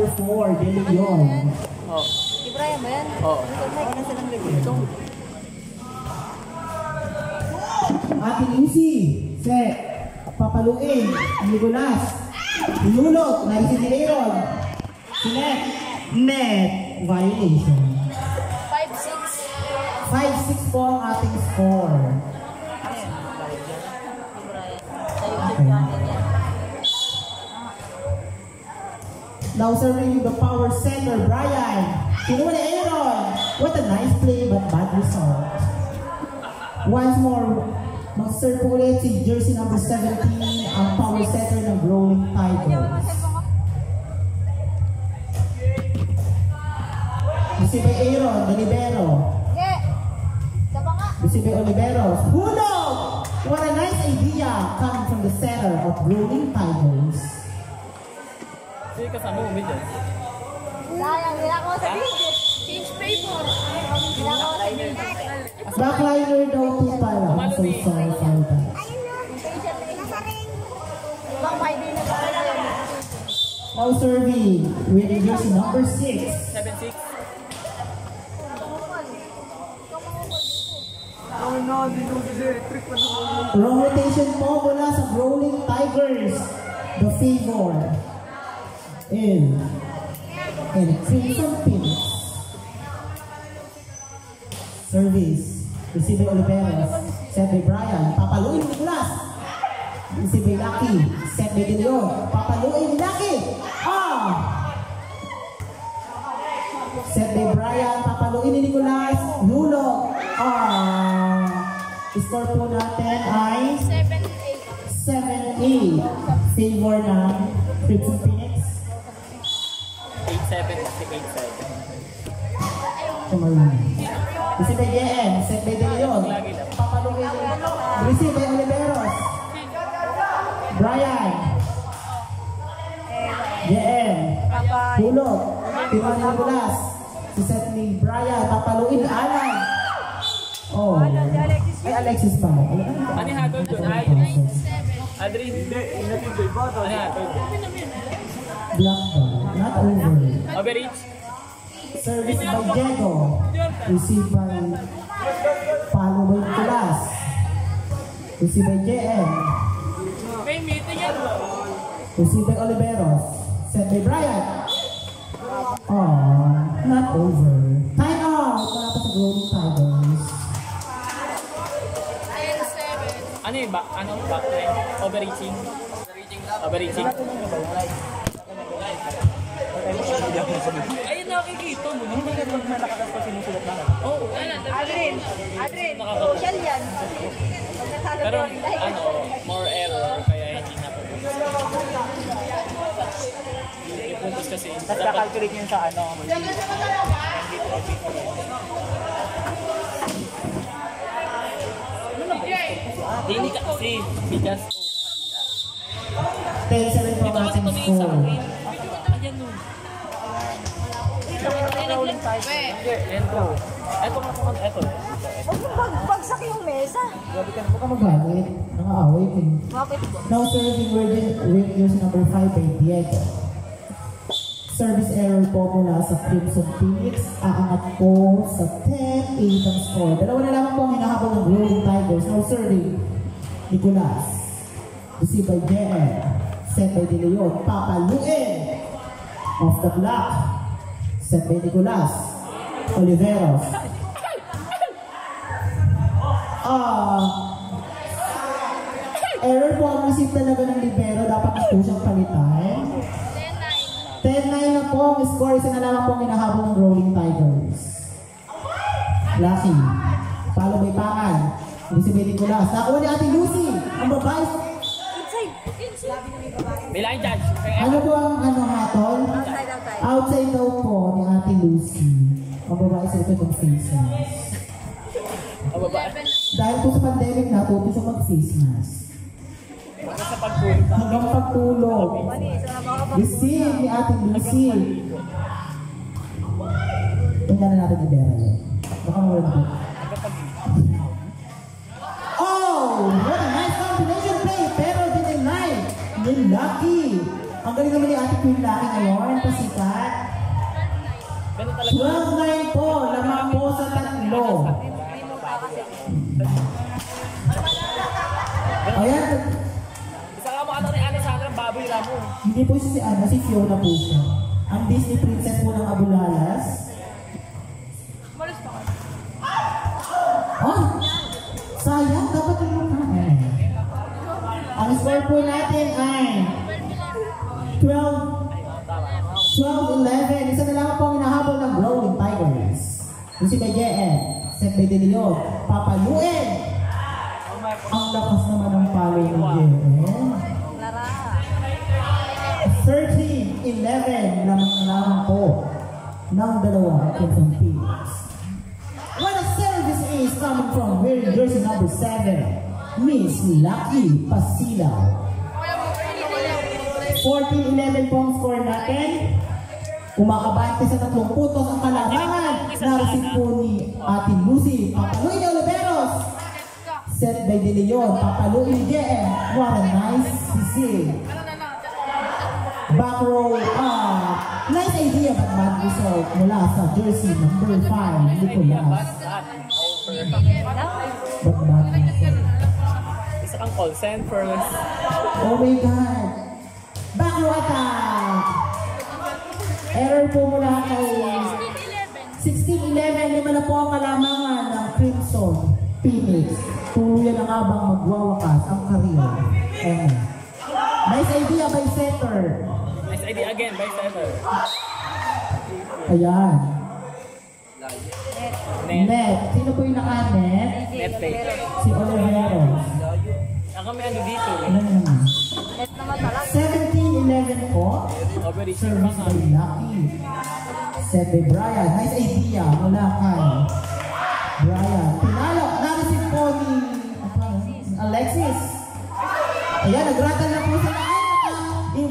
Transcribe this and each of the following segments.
number 4, De Leon. Oh. Si Brian ba yan? Oo. Nasa silang review. Ate Lucy, set. Papaluin, Nicolas. Lulot, Larissa De Leon. Sinet, net, violation. 5-6. 5-6 po ang ating score. Now serving the power center, Brian. Kinuha ni Aaron. What a nice play but bad result. Once more, mag-serve po ulit si jersey number 17, ang power center ng Rolling Tigers. Receive by Aaron, the libero. Receive by Oliveros. Hulog! What a nice idea coming from the center of Rolling Tigers. Sige kasama mo, medyo. Sayang, nila ko sa video. Change paper. Nila ko sa video. Backliner daw po pala. I'm so sorry for that. Now serving with jersey number 6. 7-6. Wrong rotation po mula sa Rolling Tigers. The favor in Crimson Phoenix. Service. Receive by Oliveros. Set by Brian. Papaluin ni Nicolas. Receive by Lucky. Set by De Leon. Papaluin ni Lucky. Set by Brian. Papaluin ni Nicolas. Hulog. Score po natin ay 7-8. Favor ng Crimson Phoenix. 8-7 kasi 8-7. Receive by JM. Set by De Leon. Papaluin. Receive by Oliveros. Brian. JM. Hulog. Tinuha ni Nicolas. Si set ni Brian. Papaluin ni Alan. Ay, Alexis pa. Ano yung hatol doon? Adri, hindi. Ano yung hatol? Black ball. Not over. Overreach. Service by Diego. Receive by follow by Nicolas. Receive by JM. May meeting yan. Receive by Oliveros. Set by Brian. Not over. Time out. Wala pa sa Rolling Tigers. Ano yung backline? Overreaching? Overreaching? Ayun, nakikita mo. Hindi ka naman nakakas pa sinusulat na. Oo. Adrin, social yan. Pero more error, kaya hindi na po. Yung puntos kasi. Tapos kakalculate yun sa ano. Hindi ka kasi. Because 10-7 po ang ating score. ayan nun. Eto. Bagsak yung mesa. Huwag ka magalit. Nangaaway ko. Bakit ba? Now serving radius number 5 by Diego. Service error po mula sa Crimson Phoenix. Aangat po sa 10-8 ang score. Dalawa na lamang po ang hinahabol ng Rolling Tigers. Now serving Nicolas. Receive by JM. Set by De Leon. Papaluin. Off the block. Set by Nicolas. Oliveros. Error po ang receive talaga ng libero. Dapat na po siyang palitan. 10-9 na po ang score. Isa na lamang po ang hinahabol ng Rolling Tigers. Lucky. Follow by Pangan. Receive by Nicolas. Nakuha ni Ate Lucy. Ang babae. May line judge. Ano po ang hatol? Outside daw po ni Ate Lucy. Ang babae sa ito ng face mask. Dahil po sa pandemic, natuto siya mag-face mask. Hanggang pagtulog. Receive ni Ate Lucy. Tingnan na natin ni Bera yun. Baka mawala po. What a nice combination play! Pero deny ni Lucky. Ang galing naman ni Ate Queen Lucky ngayon, pasikat. Ganun talaga. 12-9 po, lamang po sa tatlo. Ayan, Isa ka mo ano ni Alessandra, baboy ramo. hindi po si Ana, si Fiona po siya. Ang Disney princess po ng Abulalas. Oh, sayang, dapat yung mukha. Ang score po natin ay 12-11. Isa na lang po ang hinahabol ng Growing Tigers. Yung si Kayen, set by De Leon, papaluin. Ang lakas naman ng palo ni Jen. 13-11 lamang po ng dalawa Crimson Phoenix. What a service is coming from wearing jersey number 7, Miss Lucky Pasilaw. 14-11 po ang score natin. Umakabante sa 3 putos ang kalabangan. Narasin po ni Ate Lucy. Papaluin ni Oliveros. Set by De Leon. Papaluin ni JM. What a nice sisig. Back row nice idea but bad result mula sa jersey number 5, Nicolas. But bad result. Isa kang call send first. Oh my God. Back row attack. Error po mula kay 16-11. Lima na po ang kalamangan ng Crimson Phoenix. Tuluyan na nga bang magwawakas ang career. Nice idea by setter. Nice idea again by center. Ayan. Net. Net. Sino po yung naka-net? Net fake. Si Oliveros. Ang kami ano dito eh. Ano naman? Net naman talaga. 17-11 po. Already Service by Lucky. Set by Brian. Nice idea mula kay Brian. Pinalo. Narisip po ni Alexis. Ayan, nagratal na po sa laan.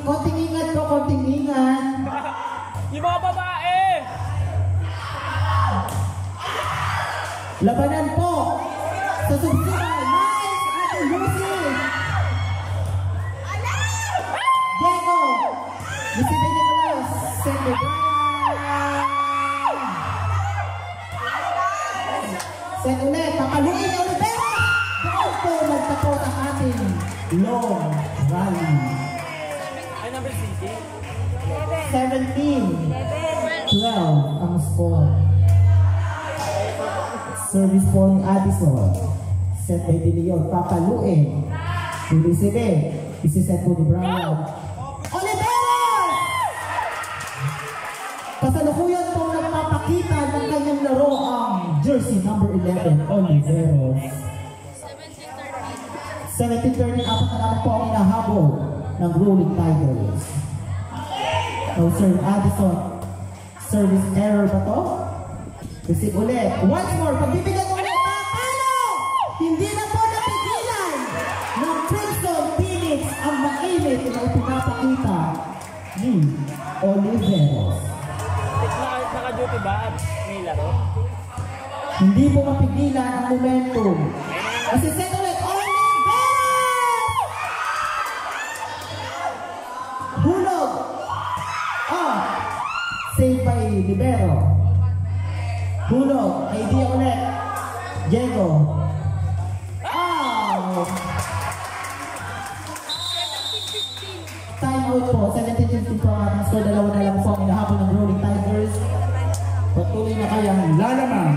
Konting ingat po, konting ingat. Yung mga babae! Labanan po sa subsibay. Nice! Ate Lucy! Diego! Lucy de Nicolas. Sende Brian! Send ulit. Papaluin ni Olivera! Doon po magtapos ang ating long rally. Ay, number 17, 12 ang score. Service po ni Addison. Set by De Leon. Papaluin. Tulisebe. Isiset po ni Brian. Oliveros! Kasalukuyan po nagpapakita ng kanyang laro ang jersey number 11, Oliveros. 17-13, apat na naman po ang inahabol ng Rolling Tigers. Now, Sir Addison, service error ba to? Receive ulit. Once more, pagbibigyan ulit. Paano? Hindi na po napigilan ng Crimson Phoenix ang mainit na ipinapakita ni Oliveros. Naka-duty ba at may laro? Hindi po mapigilan ang momentum. Kasi set ulit. Hulog! Save by Libero. Hulog. Idea ulit. Diego. Time out po. 17-15 po ang score. Dalawa na lang po ang inahabol ng Rolling Tigers. Patuloy na kayang lalamang.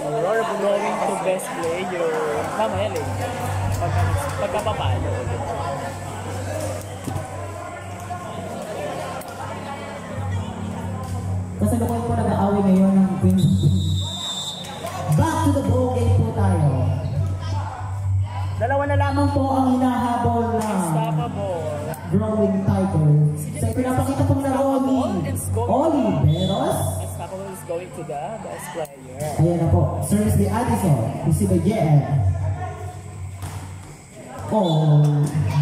Aurora going to best player. Tama yan eh. Pagkapapalo. Kasalukuyan po nag-aaway ngayon ng Queens. Back to the ball game po tayo. Dalawa na lamang po ang hinahabol na Growing Tigers. Sa pinapakita pong laro ni Oliveros. Unstoppable is going to the best player. Ayan na po. Service by Addison. Receive by JM. Oh,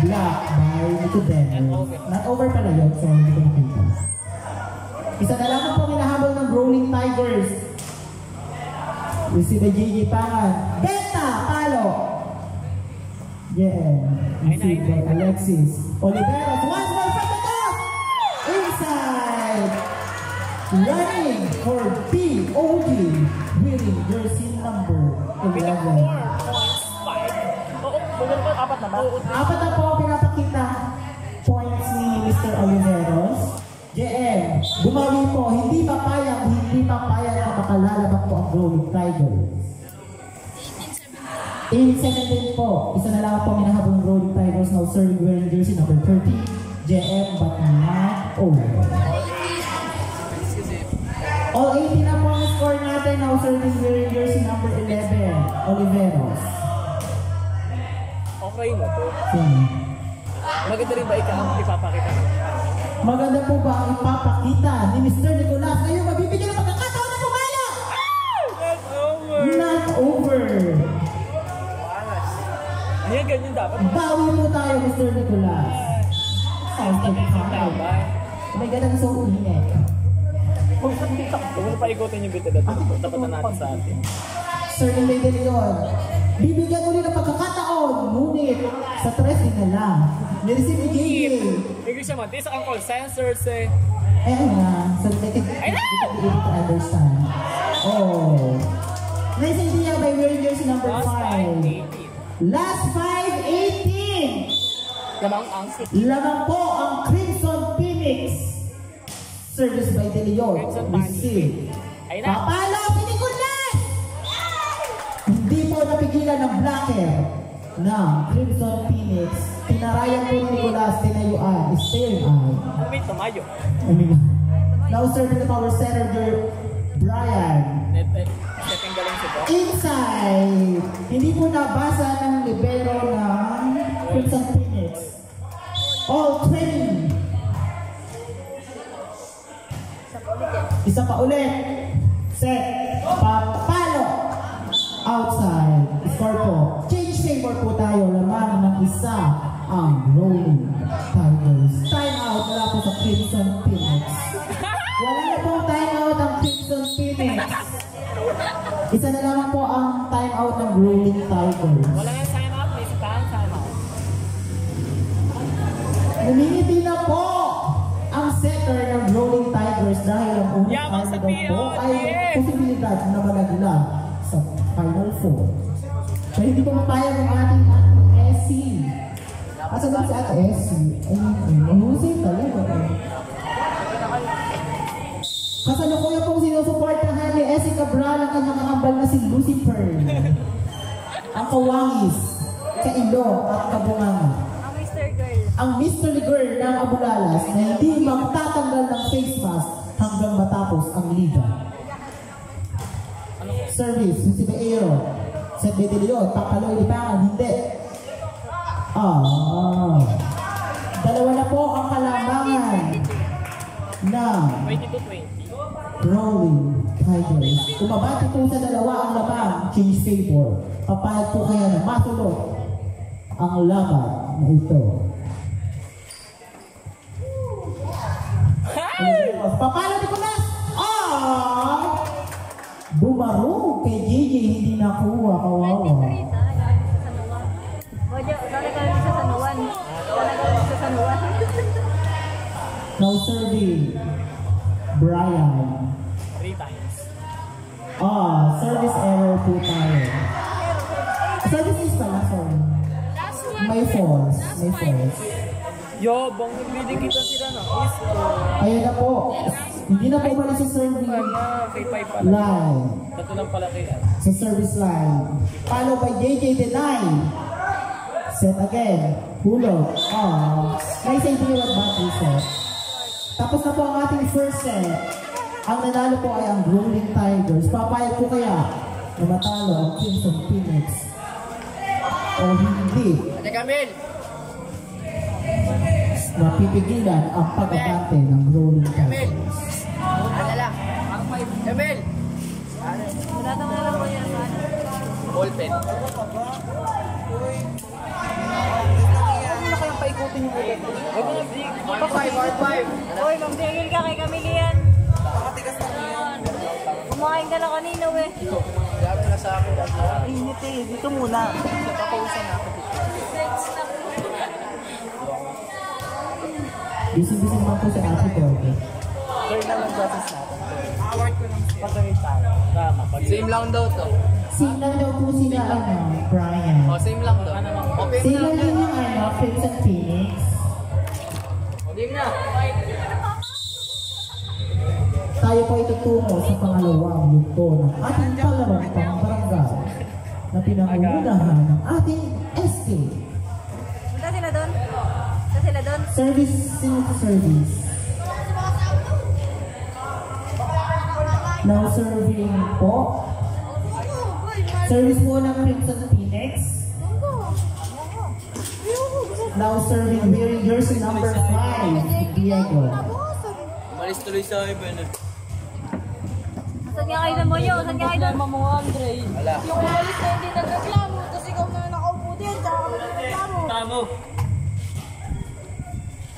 black by Nicodemus. Not over pala yun, so hindi ko makita. Isa na lamang po hinahabol ng Rolling Tigers. Receive by JJ Pangan. Benta! Palo! JM. Received by Alexis. Oliveros. Once more from the top! Inside! Running for POG. Winning jersey number 11. 4.5. Oo, bumili ko 4 na ba? Apat na po pinapakita points ni Mr. Oliveros. JM, bumawi po, hindi papayag na makalalabak po ang Rolling Tigers. 18-17 po, isa na lang po minahabong Rolling Tigers now serving wearing jersey number 30, JM but not over. All 18 na po ang score natin now serving wearing jersey number 11, Oliveros. Okay mo to. Maganda rin ba ang ipapakita? Maganda po ba ang ipapakita ni Mr. Nicolas? Ngayon, mabibigyan ng pagkakataon na pumala! Not over! Not over! Hindi ganyan dapat. Bawi mo tayo, Mr. Nicolas. Sounds like fun. May ganang so init. Kung mo paikutin yung bitin natin, dapat na natin sa atin. Sir Nilay de Leon, bibigyan ulit ng pagkakataon, ngunit sa 3 din na lang. Nireceive ni JJ. English naman, this ang call sensors eh. Ayun nga, so they can be able to understand. Oh. Nice idea by wearing jersey number 5. Last 5-18. Lamang po ang Crimson Phoenix. Service by De Leon. Receive. Papalo si Nicolas! Hindi po napigilan ng blocker ng Crimson Phoenix. Tinarayan po ni Nicolas, tinayuan, staring eye. Wait, tumayo. Now serving the power center, Brian. Setting galing si Bob. Inside! Hindi po nabasa ng libero ng Crimson Phoenix. All 20. Isa pa ulit. Set. Papalo. Outside. Score po. Change favor po tayo. Laman ng isa ang Rolling Tigers. Time out wala po sa Crimson Phoenix. Wala na pong time out ang Crimson Phoenix. Isa na lang po ang time out ng Rolling Tigers. Wala nga time out, may time out. Humingiti na po ang setter ng Rolling Tigers dahil ang unang Yaman sa daw po ay posibilidad na malaglag sa Final Four. Pero hindi po mapayag ang ating SC. Asa ba si Ate SC? Ay, mahusay talaga. Kasalukuyan pong sinusuportahan ni SC Cabral ang kanyang kakambal na si Lucifer. Ang kawangis, kailo at kabunganga. Ang mystery girl ng Abulalas na hindi magtatanggal ng face mask hanggang matapos ang liga. Service, si Beero. Set by De Leon, papaloy lipangan, hindi. Dalawa na po ang kalamangan ng 22-20. Rolling Tigers. Umabati po sa dalawa ang lamang, change favor. Papayag po kaya na masulot ang laban na ito. Papalo ni Kulas! Bumarong kay JJ, hindi nakuha, kawawa. Now serving, Brian. 3 times. Service error po tayo. Service is pala, sorry. May false, may false. Yo, bang nagbili kita sila na isko. Ayun na po. Hindi na po mali sa serving Kay Pai pala. line. Tato lang pala kay Sa service line. Follow by JJ Deny. Set again. Hulog. Nice idea what battery set. Tapos na po ang ating first set. Ang nanalo po ay ang Rolling Tigers. Papayag po kaya na matalo ang Crimson Phoenix. O hindi. Ate Camille! Napipigilan ang pag-abante ng Rolling Tigers. Ano lang? Camille! Wala na lang ko yan. Ballpen. Ano kayang paikutin yung ulit? Huwag mo na 5. Uy, magtigil ka kay Camille yan. Kumakain ka na kanina, we. sa akin. Init eh. Dito muna. Papawisan na ako dito. Busy-busy naman po sa ate ko. Third lang ang process natin. Award ko lang. Pag-third tayo. Tama. Same lang daw to. Same lang daw po sila, Brian. O, same lang daw. Okay Same na lang lang din yung Crimson Phoenix. Game na. Tayo po itutungo sa pangalawang yugto ng ating palarong pang-barangay na pinangungunahan ng ating SK. Punta sila doon. Punta sila doon. Service to service. Now serving po. Service po ng Crimson Phoenix. Now serving wearing jersey number 5, Diego. Umalis tuloy sa akin. Saan nga kayo na mo yun? Saan nga kayo na mo, Andre? Wala. Yung umalis na hindi nagreklamo, tapos ikaw na nakaupo din, tsaka kami nagreklamo. Tamo.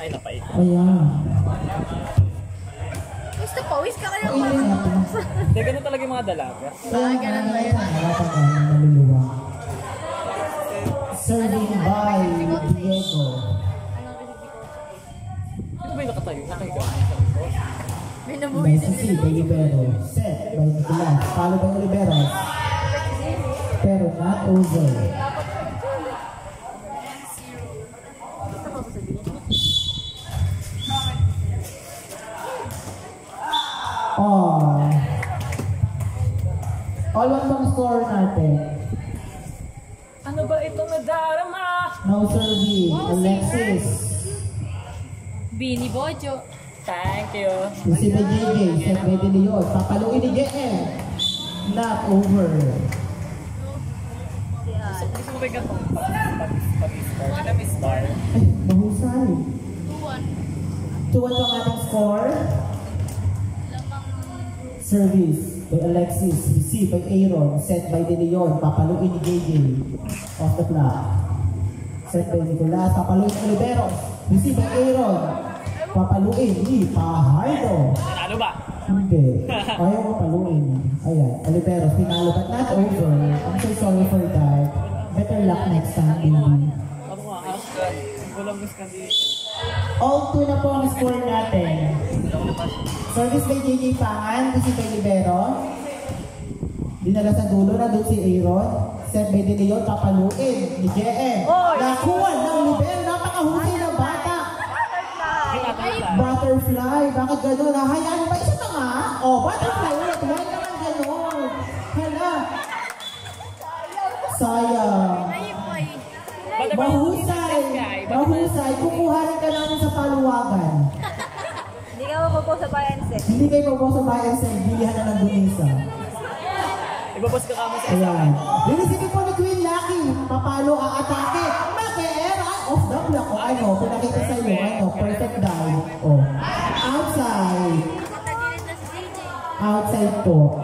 Ay, napait. Ayan. Gusto pa, wish ka kaya Ayan natin. Hindi, ganun talaga yung mga dalaga. Ganun ba yun? Naluluwa. Serving by Diego. Ano ba yung nakatayo? Nakahiga. May By nabuhay sa Cici, by Libero. Set by Nicolas. Follow by Olivero. Pero not over. Oh. All one pang score natin. Ano ba itong nadarama? No serving. Alexis. Bini Bojo. Thank you. Si by JJ. Set by De Leon. Papaluin ni JM. Not over. Gusto mo ba yung gatong pag-star? Pag-star. Ay, mahusay. 2-1 ang ating score. Service by Alexis. Receive by Aaron. Set by De Leon. Papaluin ni JJ. Off the clock. Set by Nicolas. Papaluin ni Oliveros. Receive by Aaron. Papaluin ni Pajardo. Ano ba? Hindi. Ayaw mo paluin. Ayan. Oliveros. Pinalo but not over. I'm so sorry for that. Better luck next time, baby. Ano nga ha? Walang miskandi. All 2 na po ang score natin. Service by JJ Pangan, kasi by Libero. Dinala sa dulo na doon si Aaron. Set by De Leon, papaluin ni JM. Nakuha ng Libero, napakahusay ng bata. Butterfly, bakit gano'n? Hayaan ba isa pa nga? Oh, butterfly ulit. Huwag naman gano'n. Hala. Sayang. Mahusay. Mahusay. Kukuhanin ka namin sa paluwagan. Hindi ka mapupo sa bayan, Sek. Hindi kayo mabuha sa bayan sa bilihan na ng Dunisa. Ibabas ka kamo sa Ayan. Rinisipin po ni Queen Lucky. Papalo ang atake. Makier. Off the block. O ano, pinakita sa iyo. Ano, perfect dive. O. Outside. Tagilid na si CJ. Outside po.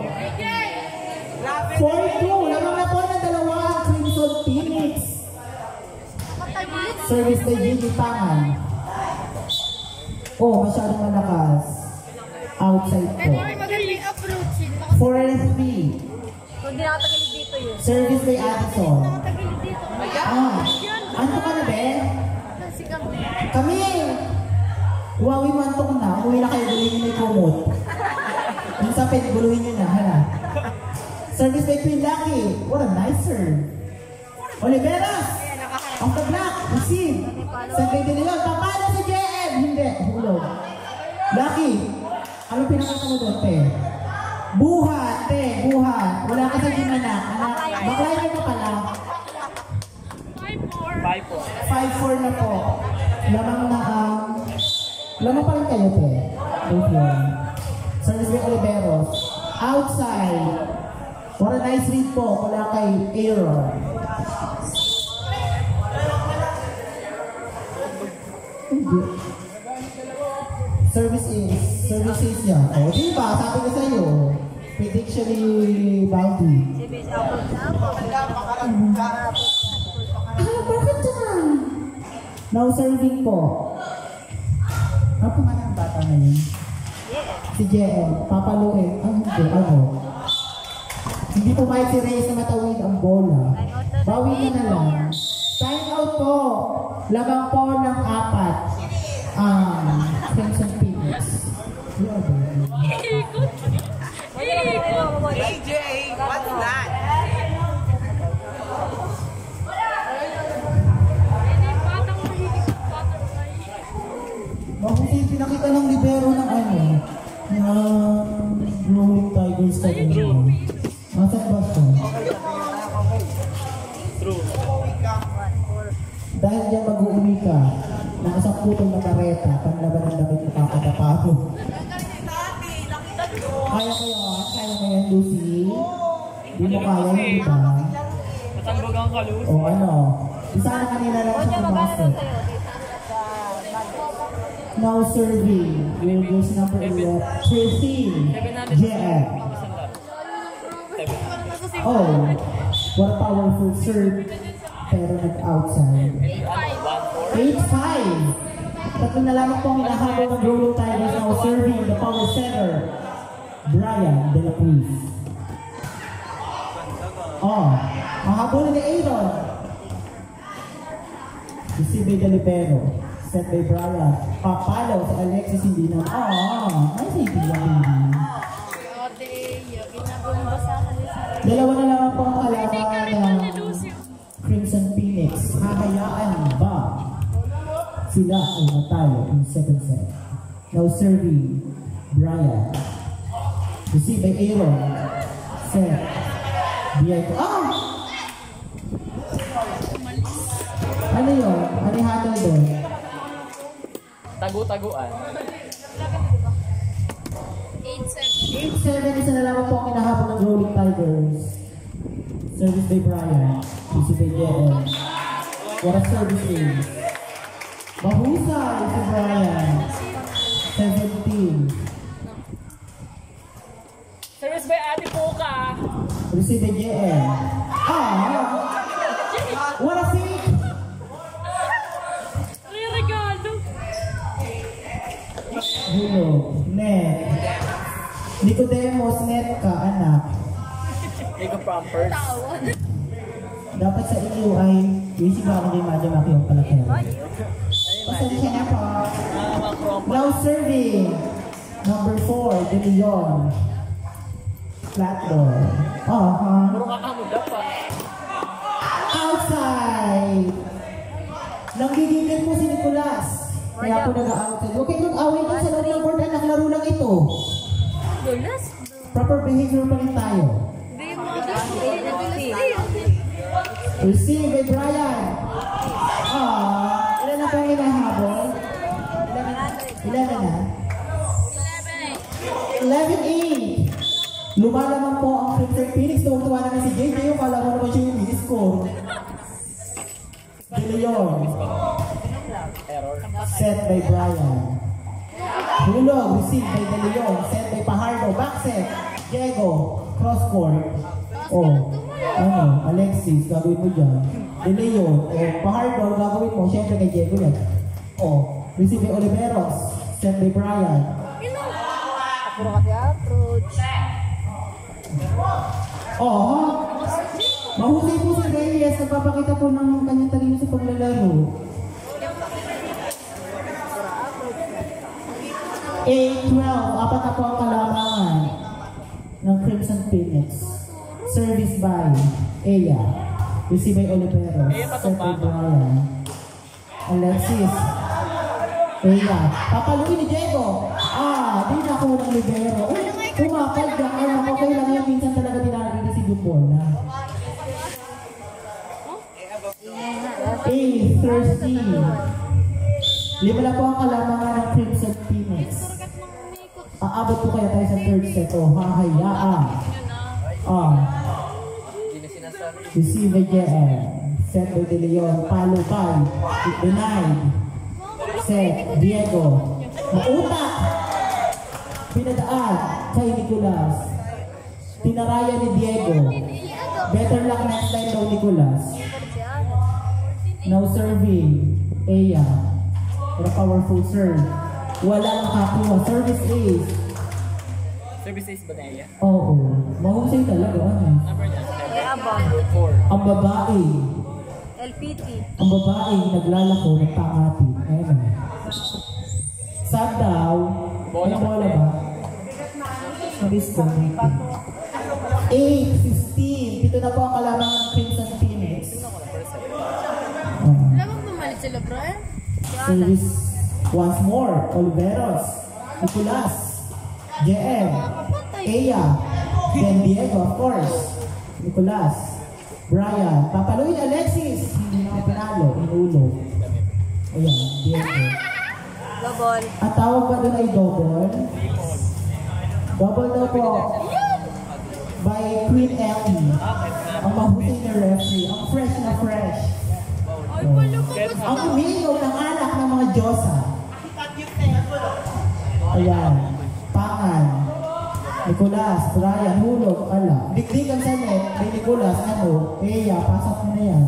4-2. Lamang na po ng dalawa ang Crimson Phoenix. Tagilid. Service by JJ Pangan. Oh, masyadong malakas. Outside po. Magaling approach. 4-3. Kung di nakatagilid dito yun. Service by Addison. Nakatagilid dito. Ah, ano ka na, Ben? Sigang. Kami! Huawei mo antok na. Umuwi na kayo, guluhin nyo na yung kumot. Yung sapin, guluhin nyo na. Hala. Service by Queen Lucky. What a nice serve. Oliveras! Off the block. Receive. Sabi din nila, papalo si JM. Hindi. Hulog. Lucky. Ano pinakita mo doon, te? Buhat, te. Buhat. Wala ka sa gimanak. Anak. Baklay ka pa pala. 5-4. 5-4 na po. Lamang na lamang pa rin kayo, te. Thank you. Service by Oliveros. Outside. What a nice read po. Wala kay Aaron. Hindi. Service is yan. O, diba? Sabi ko sa'yo. Prediction ni Baldi. CBS approach na ako. Bakit dyan? Now serving po. Ano pa nga ng bata ngayon? Si JM. Papaluin. Hindi. Ano? Hindi pumayag si Reyes na matawid ang bola. Bawi na lang. Time out po. Labang po ng 4. Crimson Phoenix. AJ, what's that? Mahusay pinakita ng libero ng Rolling Tigers kanina. Masat ba ito? True. Dahil dyan mag-uumi ka, nakasang putong na kareta, panlaban ng damit mo kakatapato. Kaya yan, Lucy? Di mo kaya yung iba? Matambag ang kalus. O ano? Isa na kanina lang siya pumasok. Now serving, will goes number 13, JF. Oh, what a powerful serve, pero nag-outside. 8-5. Tatlo na lamang pong hinahabol ng Rolling Tigers. Now serving the power center, Brian De La Cruz. Oh, mahabol ni Aaron. Receive by Galipero. Set by Brian. Papalo sa Alexis, hindi na. Nice idea, baby. Dalawa na lang po ang kalaban ng Crimson Phoenix. Hahayaan ba sila ay matalo in second set? Now serving Brian. Receive by Aaron. Set. Diego. Ano yun? Ano yung hatol doon? Tagu-taguan. 8-7, isa na lamang po ang kinahabol ng Rolling Tigers. Service by Brian. Easy by Diego. What a service is. Mahusay si Brian. 17. Service by Ate Puka. Receive by JM. What a fake! Regalo. Net. Nicodemos, net ka, anak. Nico Pampers. Dapat sa iyo ay busy ba ako din madya makiyong palakero. Pasensya na po. Now serving. Number 4, De Leon. Flat door. Puro kakamuda pa. Outside! Nanggigigil po si Nicolas. Kaya po nag-outside. Huwag kayong mag-away din sa loob ng board. Naklaro lang ito. Proper behavior pa rin tayo. Receive by Brian. Ilan na po ang hinahabol? Ilan na? 11-8. Lumalaman po ang Crimson Phoenix. Tuwa naman si JJ. Yung kala mo naman siya yung mini-score. De Leon. Set by Brian. Hulog. Receive by De Leon. Set by Pajardo. Back set. Diego. Cross court. Alexis. Gagawin mo dyan. De Leon. Pajardo. Gagawin mo. Siyempre kay Diego yan. Receive by Oliveros. Set by Brian. Puro kasi approach. Mahusay po si Reyes. Nagpapakita po ng kanyang talino sa paglalaro. 8-12. Apat na po ang kalamangan ng Crimson Phoenix. Service by Eya. Receive by Oliveros. Set by Brian. Alexis. Eya. Papaluin ni Diego. Di na ako ng libero. Pumakal ka. Okay lang yan. Minsan talaga dinaragin si Dupol. 8-13. 5 na po ang kalamangan ng Crimson Phoenix. Aabot po kaya tayo sa third set. Hahayaan. Receive again. Set by De Leon. Palo by. Denied. Set. Diego. Mautak. Pinadaan kay Nicolas. Tinaraya ni Diego. Better luck next time daw Nicolas. Now serving. Eya. What a powerful serve. Wala nakakuha. Service ace. Service is Banaya. Oo. Mahusay talaga. Ano? Number niya, Abang. 4. Ang babae. LPT. Ang babae naglalako ng pangati. Ayun. Saan daw? Bola. May bola ba? Service ko. 8-15. Dito na po ang kalaban ng Crimson Phoenix. Lamang pumalit sila, bro eh. Service once more. Oliveros. Nicolas. JM. Eya. Then Diego, of course. Nicolas. Brian. Papaluin Alexis. Hindi na pinalo. Inulog. Ayan. Diego. Double. Ang tawag ba doon ay double? Double daw po. By Queen Ellie. Ang mahusay na referee. Ang fresh na fresh. Ang umiinom ng alak ng mga Diyosa. Ayan. Pangan. Nicolas, Brian, hulog, ala. Dikdikan sa net, kay Nicolas, ano, Eya, pasok mo na yan.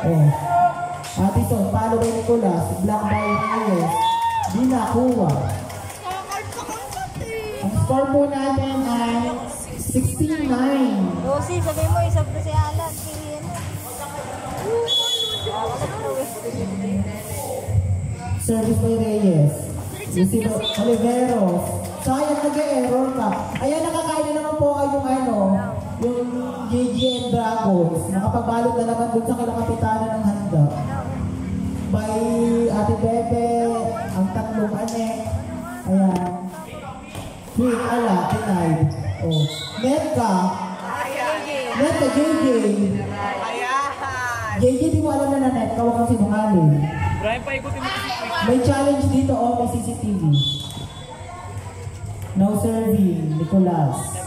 Oh. Addison, palo by Nicolas, Black by Reyes. Di nakuha. Ang score po natin ay 16-9. Rosie, sabi mo, isab na si Alan. Service by Reyes. Receive Oliveros. Sayang nag-error ka. Ayan, nakakain na naman po yung ano, yung GGN Dragons. Nakapagbalot na naman dun sa kilakapitanan ng handa. By Ate Bebe, ang tatlong anek. Ayan. Queen, ala, denied. Oh. Netka. Netka, JJ. JJ, di mo alam na net. Huwag kang sinungaling. Brian, paikutin mo kasi. May challenge dito, oh, may CCTV. No serving, Nicolas.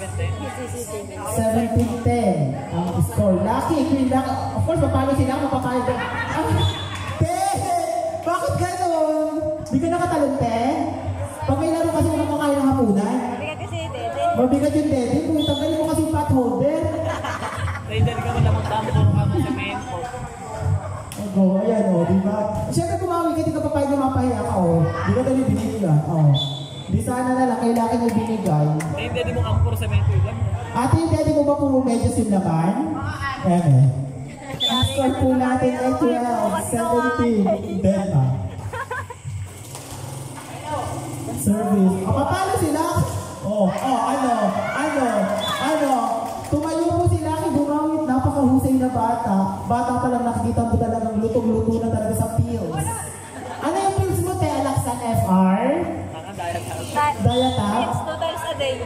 17-10 ang score. Lucky, Queen Lucky. Of course, mapalo sila, mapapalo. Te! Bakit gano'n? Di ka nakatalon, te? Pag may laro kasi kumakain ng hapunan. Mabigat kasi, Dede. Mabigat yung dede. Kung tanggalin mo kasi yung pot holder. Raider ka mo lamang tampo ka mo sa main court. Ogo, ayan o, di ba? Siyempre kumawi ka, di ka papayag na mapahiya ka o. Di ka tayo binigyan. O. Di sana na lang, kailangan nyo binigay. Raider mo ang puro sa main court lang. Ate, yung daddy mo ba puro medyas yung laman? Ayan. Ang score po natin ay 12-17. Dema. Service. Papalo sila? Ano? Tumayo po sila kay Bumawit. Napakahusay na bata. Bata pa lang nakikita mo talagang lutong-luto na talaga sa pills. Ano yung pills mo, te? Alaxan FR? Diatab? It's 2 times a day.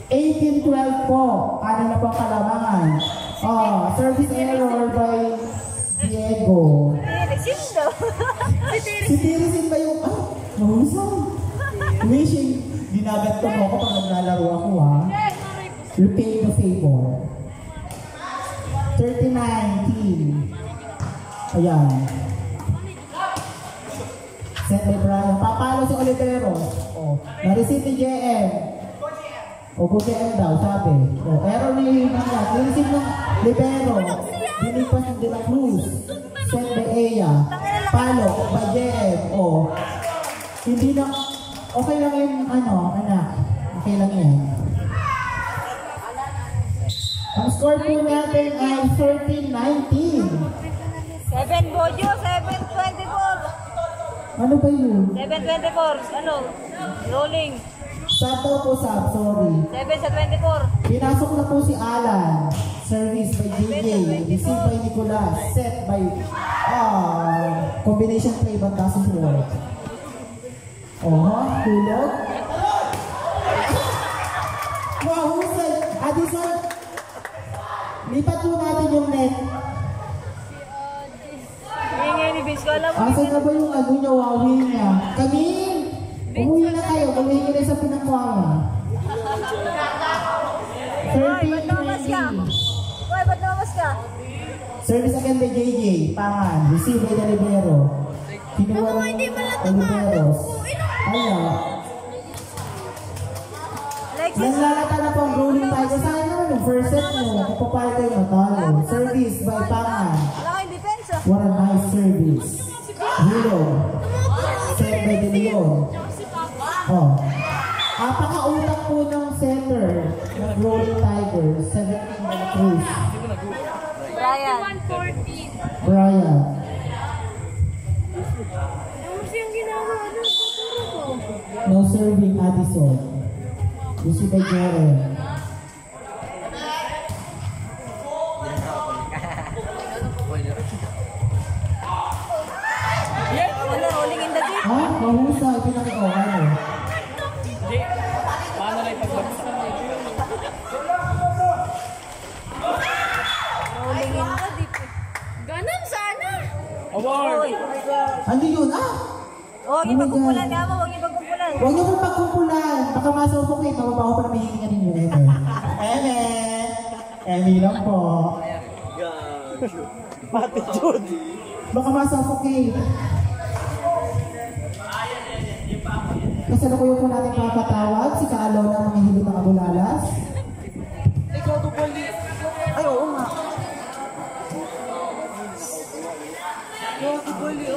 18-12 po. Ano na po ang kalamangan? Service error by Diego. Sino daw? Si Tirisin ba yung, mahusay. Wishing, ginagat ko mo ako pag naglalaro ako, ha? Repay the favor. 39-10. Ayan. Set by Brian. Papalo si Oliveros. Na-receive ni JM. Good JM daw, sabi. Error ni Manila. Na-receive ng Libero. Dinipas ng De La Cruz. Set by Eya. Palo by JM. Hindi na, okay lang yung anak. Okay lang yan. Ang score po natin ay 13-19. 7 Bojo, 7-24. Ano ba yun? 7-24, rolling. Sato po sorry. 7 sa 24. Pinasok na po si Alan. Service by JJ. Receive by Nicolas. Set by combination play but doesn't work. Tulog. Mahusay. Addison. Lipat po natin yung net. Ngayon ni Vince ko, alam mo. Asan na ba yung niya, wawi niya? Kamil! Umuwi na kayo, umuwi na sa pinakwawa. 13-20. Hoy, ba't namas ka? Service again by JJ. Pangan. Receive by Delibero. Kinuha ng Oliveros. Nanlalata na pang rolling tayo. Saan naman yung first set mo? Kapapayag kayo matalo. Service by Pangan. Wala kayong depensa. What a nice service. Hilo. Set by De Leon. Apakautak po ng center ng Rolling Tigers, 17 na Cruz. Brian. Brian. No serving, Addison. Lucy Bagere. Wala, rolling in the deep. Ha? Mahusay. Pinakikokan eh. Hindi. Paano na ipagbagsak? Rolling in the deep. Ganun sana. Award! Ano yun? Ah! Huwag niyo pagkumpulan nga mo, huwag niyo pagkumpulan. Huwag niyo pong pagkumpulan. Baka masufocate. Mababaho pa na may hininga ninyo. Eme. Eme lang po. Pati Jude. Baka masufocate. Kasalukuyan po natin papatawag si Kaalaw ng mga hilot ng Abulalas. Ikaw to pali. Ay, oo nga. Ikaw to pali.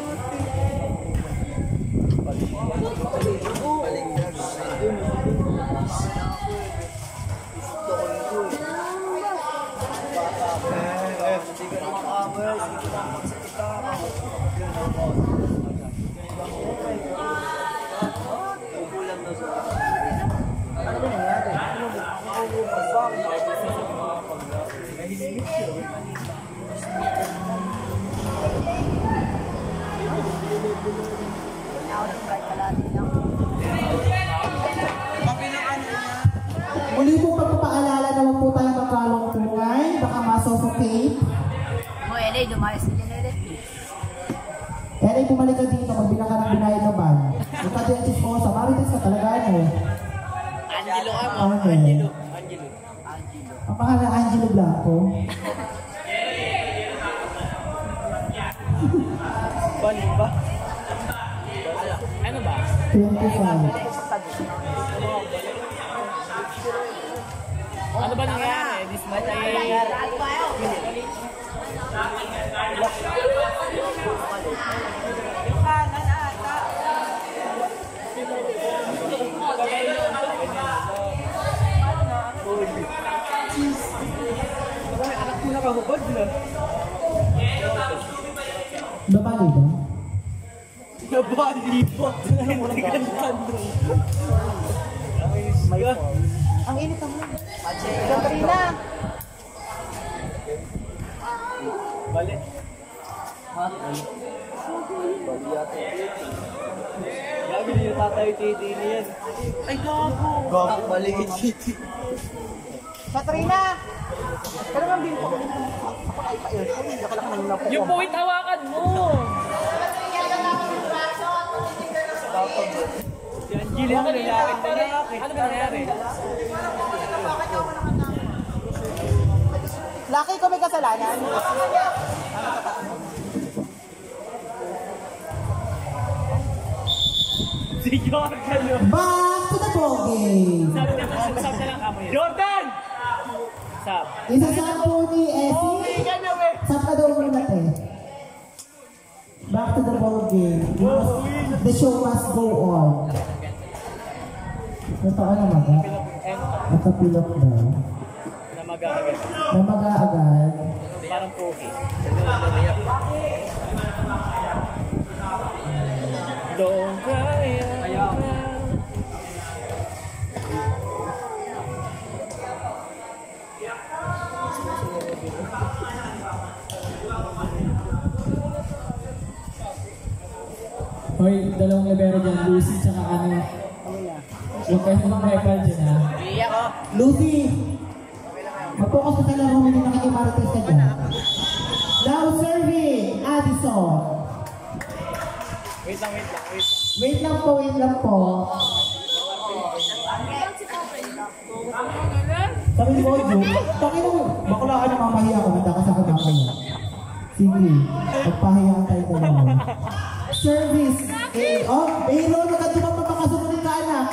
Muli po pagpapaalala na huwag po tayong magkalungkungan. Baka masufocate. Mo, yan eh, dumayas din yan eh. Kaya rin bumalik ka dito, magbilang ka ng binayad na ban. Ikaw din ang chismosa, marites ka talaga ano. Angelo ka mo. Okay. Angelo. Ang pangalan Angelo Blanco. Balik ba? Ano ba? 25. Ano ba nangyari? This match ay... Anak ko nakahubad na. Babali ba? Nabali po. Ang init ang mo. Katrina. Balik. Gabi din yung tatay titi niyan. Ay, gago! Gago, balik yung titi. Katrina! Pero nga din po. Yung puwit hawakan mo! Si Angela ang lalaki na lalaki. Ano ba nangyari? Laki ko may kasalanan. Si Jordan yun. Back to the ball game. Sab na lang kamo yun. Jordan! Sab. Isasama po ni Essie. Sab ka daw muna eh. Back to the ball game. The show must go on. Totoo na maga. Nakapilok daw. Na mag-aagad. Na mag-aagad. Parang pogi. Don't cry. Hoy, dalawang libero dyan, Lucy tsaka ano. Huwag kayo ng repal dyan ha. Lucy! Mag-focus ka sa laro, hindi nakikimarites ka dyan. Now serving, Addison. Wait lang. Wait lang po. Sabi ni Bojo, takin mo, bakula ka na mamahiya ko, manda ka sa kamakayo. Sige, magpahiya ka tayo dalawa. Service. Oh, mayroon na ka dumang mapakasununin ka anak.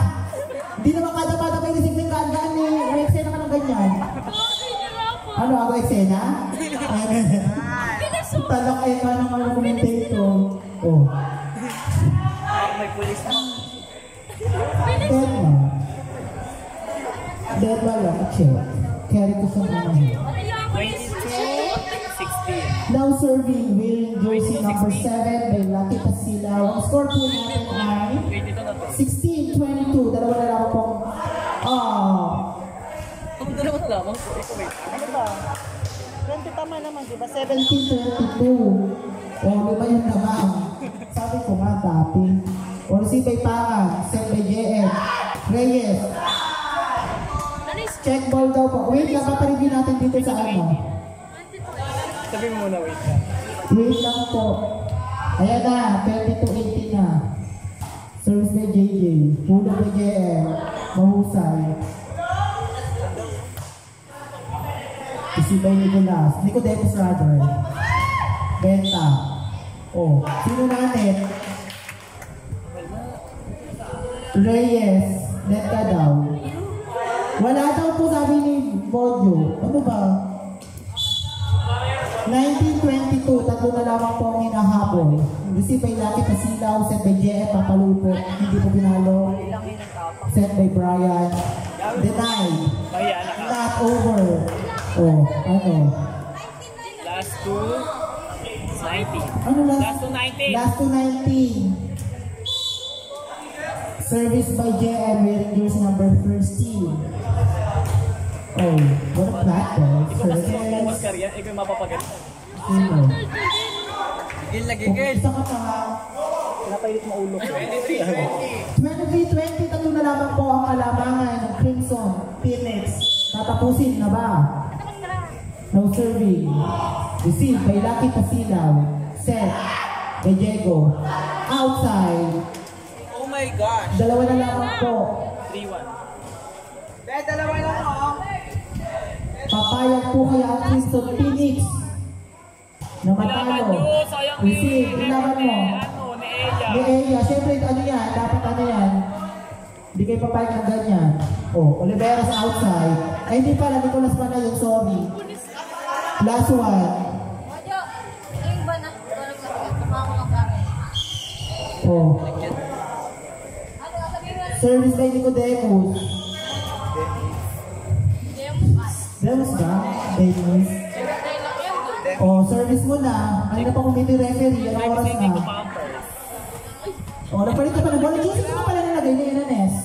Hindi naman kada bata may resignate ka andaan eh. May eksena ka ng ganyan. Ano, ako eksena? Talak kayo ka ng mga commentator. Oh. May pulis na. Dead na. Then wala, check. Carry ko sa ano. 22-16. Now serving, wearing jersey number 7 by Lucky Pasilaw. Ang score po natin ay 22 na to. 16-22. Dalawa na lang pong... Ang dalawa na lamang. Ano ba? 20 tama naman, di ba? 17-22. O, lima yung naman. Sabi ko nga dati. O, receive by Pangan. Set by JM. Reyes. Check ball daw po. Wait lang, papareview natin dito sa ano. Sabi mo muna, wait ka. Wait lang po. Ayan na, 22-18 na. Service by JJ. Tulog by JM. Mahusay. Isibay Nicolas. Nicodemus rather. Benta. Oh, sino natin? Reyes. Net ka daw. Wala daw po sabi ni Bojo. Ano ba? 1922, tatlo na lamang po ang hinahabol. Receive by Lucky Pasilaw, set by JF Papalupo. Hindi po pinalo. Set by Brian. Denied. Kaya naka. Not over. Oh, ano? Last two. 19. Ano last? Last to 19. Last to 19. Service by JM wearing jersey number 13. Oh, what a flat ball. Ikaw kasi Service. mag-focus ka riyan, ikaw yung mapapagalit. Sino? Gil lagi, Kung isa ka pa, Napailit mo ulo ko. 23-20, tatlo na lamang po ang kalamangan ng Crimson Phoenix. Tatapusin na ba? No serving. Receive by Lucky Pasilaw. Set by Diego. Outside. Oh my gosh. Dalawa na lamang po. 3-1. Dalawa lang ako. Papayag po kaya ang Crimson Phoenix na matalo. Receive. Ilaban mo. Ano, ni Eya. Ni Eya. Siyempre, ano yan? Dapat ano yan? Hindi kayo papayag ng ganyan. Oh, Oliveras outside. Ay, hindi pala. Nicolas pa na yun. Sorry. Last one. Mojo, yung ba na? Tulog na ka. Tumako lang kami. Oh. Ano ka sabihin mo? Service by Nicodemus. Demus ba? Demus. Oh, service mo na. Ano na pa committee referee? Ano oras na? Oh, napalit ka pa na bola. Jesus mo pala nalagay ni Inanes.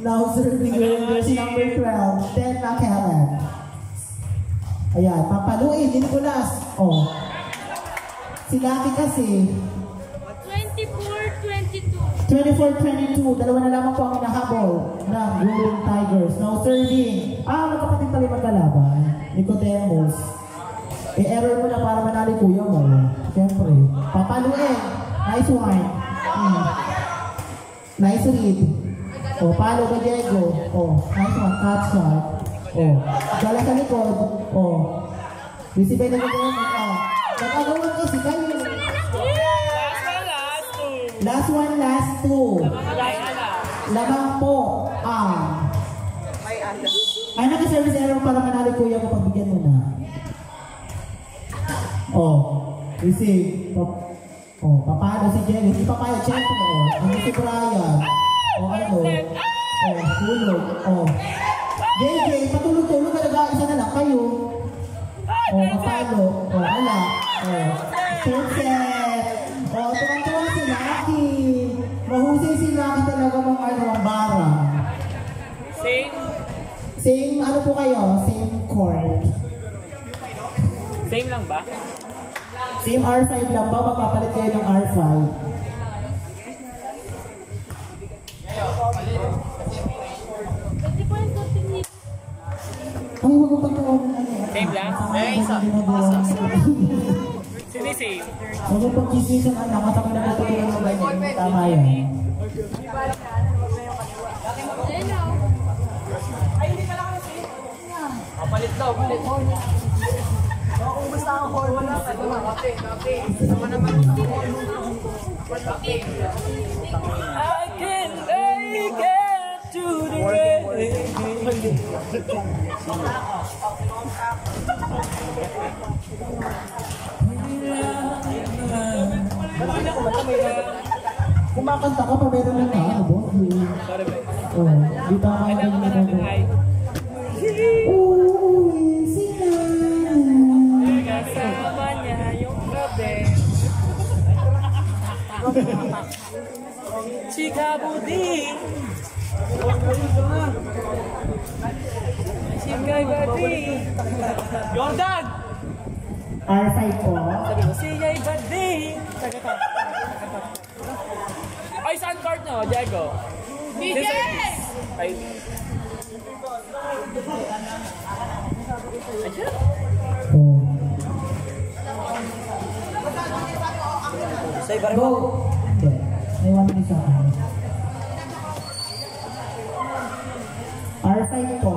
Now serving jersey number 12. Then Kellen. Ayan, papaluin. Ni Nicolas. Oh. Si Lucky kasi. 24-22. 24-22, dalawa na lamang po ang hinahabol ng Golden Tigers. Now serving. Magkapatid pala yung magkalaban. Nicodemus. Error mo na para manali kuya mo. Siyempre. Papaluin. Nice one. Nice read. Palo ba Diego? Nice one. Catch shot. Dala sa likod. Receive na Nicodemus. Nagagawan kasi kayo. Last one, last two. Lamang po ang naka-service error para manali kuya mo, pagbigyan mo na. Receive. Papano si Jelly. Hindi papayag, check mo. Hindi si Brian. Tulog. JJ, patulog-tulog talaga. Isa na lang kayo. Papalo. Ala. Perfect. Tuwang-tuwang si Lucky. Mahusay si Lucky talaga ang bara. Same, ano po kayo? Same court. Same lang ba? Same R5 lang ba? Magpapalit kayo ng R5. Ay, huwag mo pagkawalan ano. Same lang? Same. Huwag mo pag-kisisa na nakasama na patuloy mo ba yun? Tama yan. Palit daw, palit. Kung basta ang horn, wala ka naman. Kape. Sama naman. I can make it to the rain. Kumakanta ka pa, meron lang na ano, boss. Sorry, ba? Oh, di pa ako Kailangan ba natin ay uuwi sila. kasama niya yung gabi. Chika buding. Chika buding. Jordan! R5 po. Sabi ko, siya'y buding. Ay, saan card nyo, Diego? DJ! Ay. Oh. Sa iba rin Go! Hindi. May 1 minute sa akin. R5 po.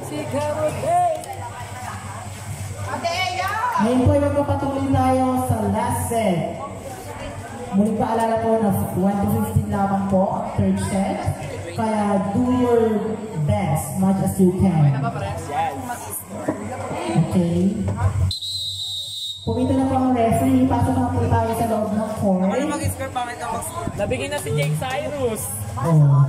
Chika buding. Ngayon po ay magpapatuloy tayo sa last set. Muling paalala po na 1 to 15 lamang po ang third set. Kaya do your best, much as you can. Okay? Pumito na po ang referee. Pasok na po tayo sa loob ng court. mag-score? Bakit ang mag-score? Nabigyan na si Jake Cyrus. Oh.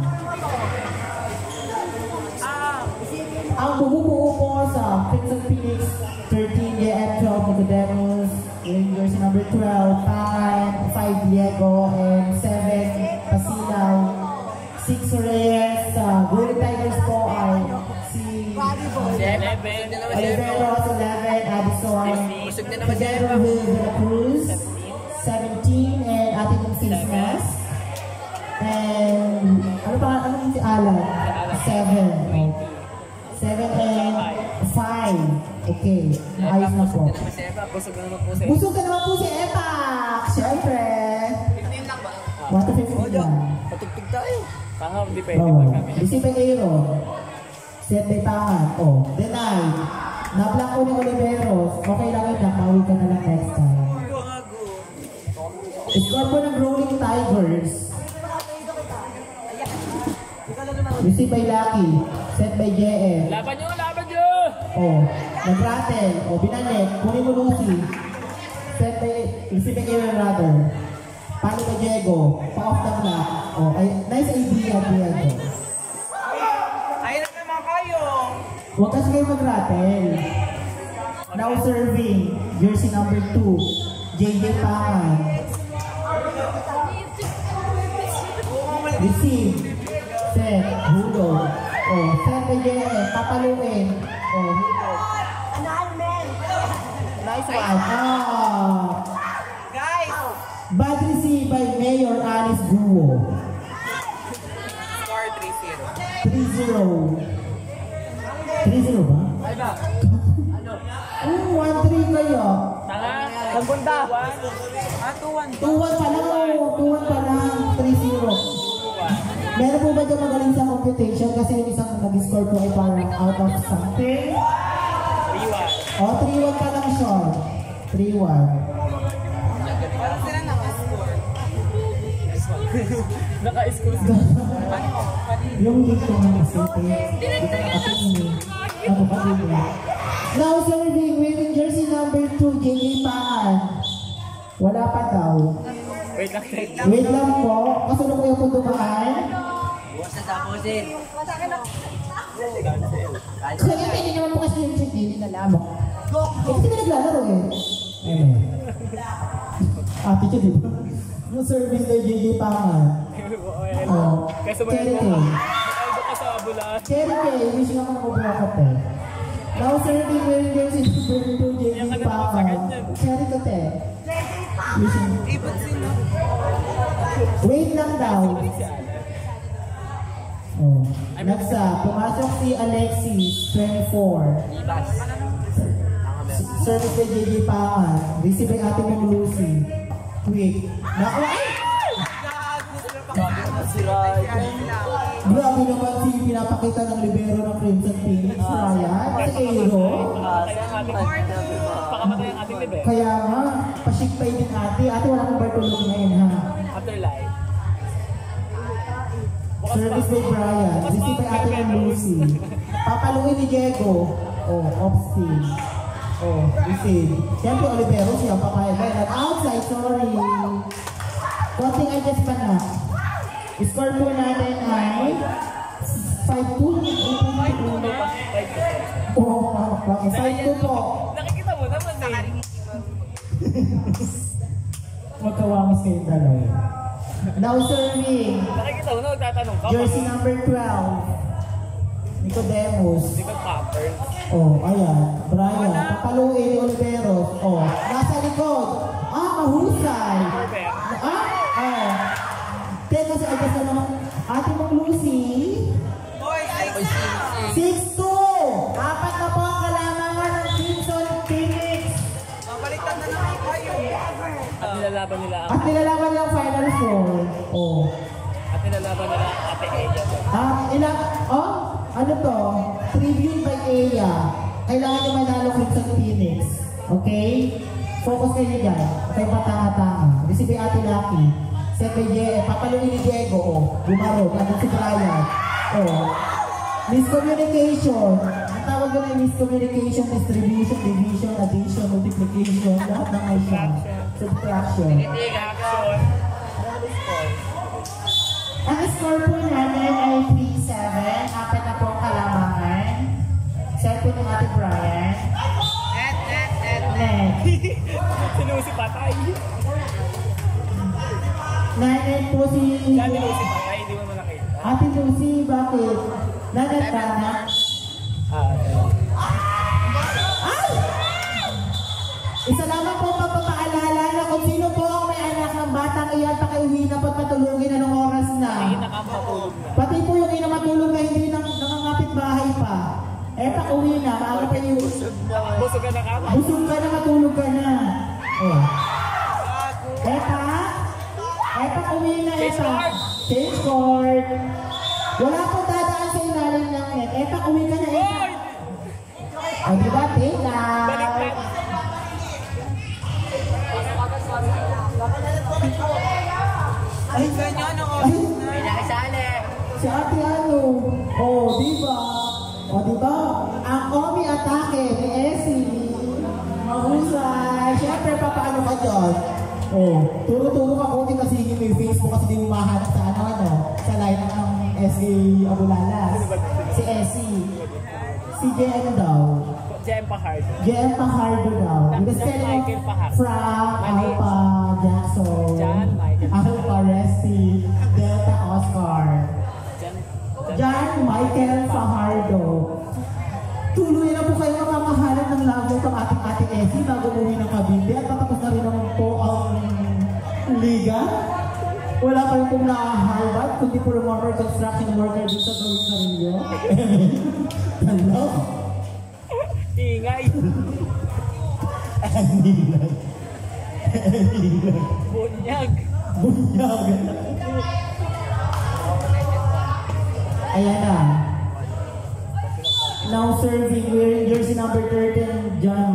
Ang bumubuo po sa Crimson Phoenix 13 JM 12 Nicodemus, Rangers number 12 5 Diego, and 7 Pasilaw, 6 Reyes. Golden Tigers po ay si Oliveros 11, Addison, Pedro Will de la Cruz 17, and ating yung face mask. And ano pa, ano yung si Alan? 7. 7 and 5. Okay, ayos na po. Busog na naman po sa Busog ka naman po si Epak! Siyempre! 15 lang ba? 1 to 15 lang. Patugtog tayo. Tanga, hindi pwede Oo. pag kami. Isipin kayo. Set by tangan. Oh, deny. Nablock ko ni Oliveros. Okay lang yun. Nakawi ka na lang next time. Score po ng Rolling Tigers. Receive by Lucky. Set by JM. Laban nyo, laban nyo! Oh, nag-rattle. Oh, binalik. Kunin mo Lucy. Set by, receive by Aaron Rather. Paano by Diego? Pa-off the block. Oh, ay, nice idea, Diego. Ayun na naman kayo. Huwag kasi kayo mag-rattle. Now serving, jersey number 2, JJ Pangan. Receive. Set. Hulog. Oh, set by JM. Papaluin. Oh, hulog. Nice one. Ah. Guys! Bad receive by Mayor Alice Guo. Score 3-0. 3-0. 3-0 ba? Ay ba? 1-3 kayo. Tanga, nagpunta. 2-1. 2-1 pa lang. 2-1 pa lang. 3-0. Meron po ba dyan magaling sa computation? Kasi yung isang nag-score po ay parang out of something. 3-1. O, 3-1 pa lang siya. 3-1. Parang sila naka-score. Naka-excuse. Yung dito ng isipin. Dito na kapin ano pa dito. Now serving winning jersey number 2, JJ Pangan. Wala pa daw. Wait lang, wait. Wait lang po. Kasunod ko yung putumaan. Bukas na tapos eh. Kaya pwede naman po kasi yung check din na lamang. Kasi na naglalaro eh. Amen. Ate siya diba? Yung service na JJ Pangan. Oh. Kasi ba Cherry yun? K. Nakaiba ka sa abulaan. Cherry K. Wishing ako na mabuhakat eh. Now serving winning jersey number 2, JJ Pangan. Cherry K. Wishing. Ibon sila. Wait lang daw. Oh. Next up, pumasok si Alexis, 24. Ibas. Service kay JJ Pangan. Receive by Ate Mong Lucy. Quick. Naku, ay! Grabe naman si pinapakita ng libero ng Crimson Phoenix. Ryan, sa Aero. Pakamatay ang ating libe. Kaya nga, pasikpay din ate. Ate, wala kang Bartolome ngayon ha. Afterlife. Service by Brian. Receive by Ate Mong Lucy. Papaluin ni Diego. Oh, off spin. Oh, receive. Siyempre, Olivero siya. Papayag. Outside, sorry. konting adjust pa na. Score po natin ay 5-2. Oo, 5-2 po. Nakikita mo naman eh. Magkawangis kayo dalawa. Now serving. Nakikita mo na, magtatanong ka. Jersey number 12. Nicodemus. Hindi ka pattern. Oh, ayan. Brian. Papaluin ni Oliveros. Oh, nasa likod. Mahusay. Teka, sa agas na naman. Ate mong Lucy. 6-2. Apat na po ang kalamangan ng Crimson Phoenix. Mabaliktad na naman kayo. At nilalaban nila ang... At nilalaman nilang Final Four. Oh. At nilalaban nila ang Ate Eya. Ano to? Tribute by Eya. Kailangan niyo manalo Crimson Phoenix. Okay? Focus kayo dyan. Okay, patanga-tanga. Receive Ate Lucky. Set by papaluin ni Diego. Oh. Bumarog. Ano si Brian? Oh. Miscommunication. Ang tawag doon ay miscommunication, distribution, division, addition, multiplication. Lahat ng ay siya. Subtraction. Action. Ang score po namin ay 3-7. Apat na po ang kalamangan. Set po ng Ate Brian. Net. Sinusi patay. 9 po si... Dati Lucy patay, hindi mo nakita. Ate Lucy, bakit? Nanet ka na? Ay! Isa lamang po pagpapaalala na kung sino po ang may anak ng batang iyan, pakiuwi na po't matulungin na ng oras na. Hindi nakamatulog na. Pati po yung ina matulog na hindi nangangapit bahay pa. Pakiuwi na, maaga pa yung... Busog ka na kama. Busog ka na, matulog ka na. Oh. Pakiuwi na, Change court. Wala pong dadaan sa ilalim ng net. Pakiuwi ka na, O, diba? Take out. Baliktad. Ay, ganyan ako. Ay, Nakisali. si ate ano? Diba? Diba? Ang Omi atake ni Essie. Mahusay. Siyempre, papaano ka dyan? Turo-turo ka konti kasi yung may Facebook kasi di umahanap sa sa line ng SK Abulalas. Si Essie. Si JM daw. JM Pahardo. JM Pahardo daw. With the spelling Michael of Pahardo. Frank, Alpha, Jackson, John Michael. Alpha, Resty, Delta, Oscar. John Michael Fajardo. Tuloy na po kayo makakahanap ng labo ng ating Ate Essie bago umuwi ng Cavite at patapos na rin naman po ang liga. Wala pa yung pong na-Harvard, kundi po yung mga construction worker dito sa gawin sa rinyo. Hello? Ingay. Anilag. Bunyag. Bunyag. Ayan na. Now serving, wearing jersey number 13, John